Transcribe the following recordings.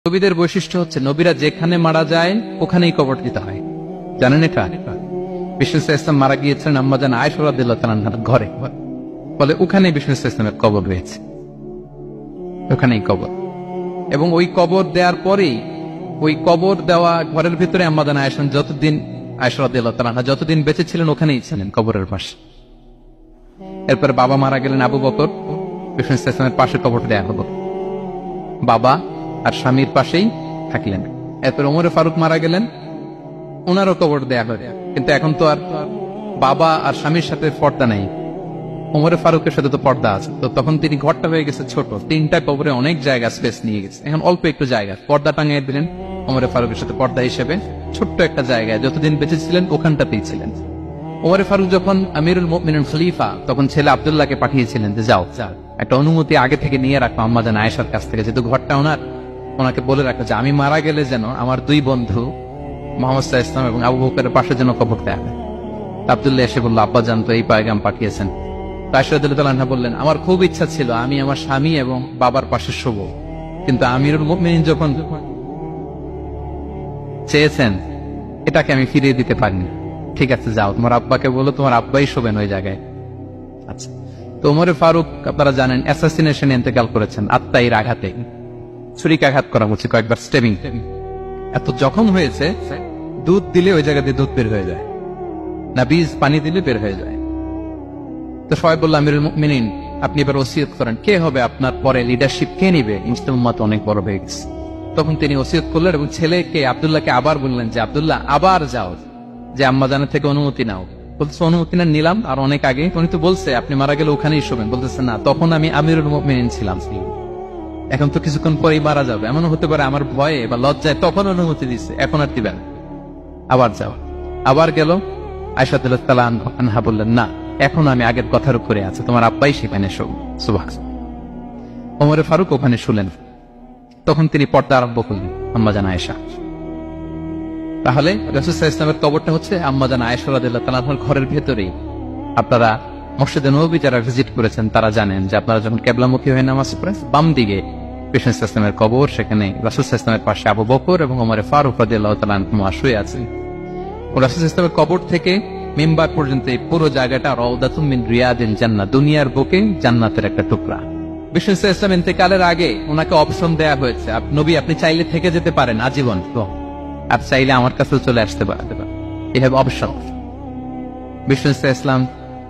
নবীদের বৈশিষ্ট্য হচ্ছে নবীরা যেখানে মারা যায় ওখানেই কবর দিতে হয়। জানেন এটা? বিষ্ণু ইসলাম মারা গিয়েছিলেন আম্মাজান আয়েশা রাদিয়াল্লাহু তাআলার ঘরে, বলে ওখানেই বিষ্ণু ইসলামের কবর রয়েছে, ওখানেই কবর। এবং ওই কবর দেওয়ার পরেই ওই কবর দেওয়া ঘরের ভিতরে আম্মাজান আয়েশা রাদিয়াল্লাহু তাআলা যতদিন বেঁচে ছিলেন ওখানেই ছিলেন কবরের পাশে। এরপর বাবা মারা গেলেন আবু বকর, বিষ্ণু ইসলামের পাশে কবর দেয়া হলো, বাবা আর স্বামীর পাশেই থাকলেন। এরপর ওমরে ফারুক মারা গেলেন, ওনারও কবর দেয়া হলো। কিন্তু এখন তো আর বাবা আর স্বামীর সাথে পর্দা নেই, ওমরে ফারুকের সাথে তো পর্দা আছে। তো তখন তিনি ঘরটা হয়ে গেছে ছোট, তিনটা কবরে অনেক জায়গা স্পেস নিয়ে গেছে। এখন অল্প একটু জায়গা পর্দা টাঙিয়ে দিলেন ওমরে ফারুকের সাথে পর্দা হিসেবে, ছোট্ট একটা জায়গায় যতদিন বেঁচে ছিলেন ওখানটাতেই ছিলেন। ওমরে ফারুক যখন আমিরুল মুমিনিন খলিফা, তখন ছেলে আব্দুল্লাহকে পাঠিয়েছিলেন যে যাও একটা অনুমতি আগে থেকে নিয়ে রাখো আম্মাজান আয়েশার কাছ থেকে, যেহেতু ঘরটা ওনাকে বলে রাখো যে আমি মারা গেলে যেন আমার দুই বন্ধু মুহাম্মদ সাল্লাল্লাহু আলাইহি ওয়াসাল্লাম এবং আবু বকরের পাশে যেন কবর দেয়া হয়। আব্দুল্লাহ এসে বলল, আব্বা জান তো এই পয়গাম পাঠিয়েছেন। আয়েশা রাদিয়াল্লাহু আনহা বললেন, আমার খুব ইচ্ছা ছিল আমি আমার স্বামী এবং বাবার পাশে শোবো, কিন্তু আমিরুল মুমিনিন যখন চেয়েছেন এটাকে আমি ফিরিয়ে দিতে পারিনি। ঠিক আছে যাও, তোমার আব্বাকে বলো তোমার আব্বাই শোবেন ওই জায়গায়। আচ্ছা, তো ওমরে ফারুক আপনারা জানেন অ্যাসাসিনেশনে ইন্তেকাল করেছেন, আত্মাইর আঘাতে, ছুরিকাঘাত করা হচ্ছে কয়েকবার, স্টেবিং। এত জখম হয়েছে দুধ দিলে ওই জায়গা দিয়ে দুধ বের হয়ে যায় না, বীজ পানি দিলে বের হয়ে যায়। তো সবাই বলল আমিরুল মুমিনিন আপনি এবার ওসিয়ত করেন, কে হবে আপনার পরে লিডারশিপ, কে নিবে? মুসলিম উম্মাত অনেক বড় হয়ে গেছে। তখন তিনি ওসিয়ত করলেন এবং ছেলেকে আব্দুল্লাহকে আবার বললেন যে আব্দুল্লাহ আবার যাও, যে আম্মাজানের থেকে অনুমতি নাও। বলতেছে অনুমতি না নিলাম আর অনেক আগে, উনি তো বলছে আপনি মারা গেলে ওখানেই শোবেন। বলতেছে না, তখন আমি আমিরুল মুমিনিন ছিলাম, এখন তো কিছুক্ষণ পরেই মারা যাবে, এমনও হতে পারে আমার ভয়ে বা লজ্জায় তখন অনুমতি দিচ্ছে, এখন আর দিবেন, আবার যাও। আবার গেল, আয়েশা রাদিয়াল্লাহু তাআলা আনহা বললেন না, এখন আমি আগের কথার উপরে আছে, তোমার আব্বাই সেখানে শোক। সুবহানাল্লাহ। ওমরে ফারুক ওখানে শুলেন, তখন তিনি পর্দা আরম্ভ করলেন আম্মাজান আয়েশা। তাহলে রাসূল সাল্লাল্লাহু আলাইহি ওয়াসাল্লামের কবরটা হচ্ছে আম্মাজান আয়েশা রাদিয়াল্লাহু তাআলা আনহার ঘরের ভেতরেই। আপনারা মসজিদে নববী যারা ভিজিট করেছেন তারা জানেন যে আপনারা যখন কিবলামুখী হয়ে নামাজ পড়েন, বাম দিকে বিষ্ণু ইসলামের কবর, সেখানে রাসূল সাল্লাল্লাহু আলাইহি ওয়াসাল্লামের পাশে আবু বকর এবং ওমরে ফারুক রাদিয়াল্লাহু তাআলা আনহুমা শুয়ে আছেন। রাসূল সাল্লাল্লাহু আলাইহি ওয়াসাল্লামের কবর থেকে মিম্বার পর্যন্ত এই পুরো জায়গাটা রাউদাতুম মিন রিয়াদিল জান্নাহ, দুনিয়ার বুকে জান্নাতের একটা টুকরা। বিষ্ণু সাল্লাল্লাহু আলাইহি ওয়াসাল্লাম ইন্তেকালের আগে ওনাকে অপশন দেয়া হয়েছে, নবী আপনি চাইলে থেকে যেতে পারেন আজীবন, আর চাইলে আমার কাছে চলে আসতে পারেন, এই হ্যাভ অপশন। বিষ্ণু সাল্লাল্লাহু আলাইহি ওয়াসাল্লাম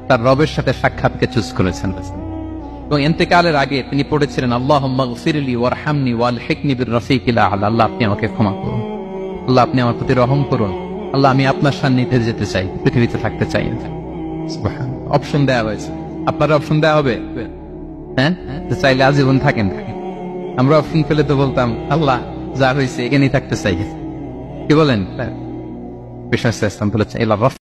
তার রবের সাথে সাক্ষাৎকে চুজ করেছেন এবং ইন্তেকালের আগে তিনি পড়েছিলেন আল্লাহুম্মা গফিরলি ওয়ারহামনি ওয়ালহিকনি বির-রাফিকিল আ'লা, আল্লাহ আপনি আমাকে ক্ষমা করুন, আল্লাহ আপনি আমার প্রতি রহম করুন, আল্লাহ আমি আপনার সান্নিধ্যে যেতে চাই, পৃথিবীতে থাকতে চাই। সুবহানাল্লাহ। অপশন দেওয়া হয়েছে, আপনার অপশন দেওয়া হবে, হ্যাঁ, চাইলে আজীবন থাকেন। আমরা অপশন পেলে তো বলতাম আল্লাহ যা হয়েছে এখানেই থাকতে চাই, কি বলেন? বিষ্ণু সাল্লাল্লাহু আলাইহি ওয়াসাল্লাম বলেছেন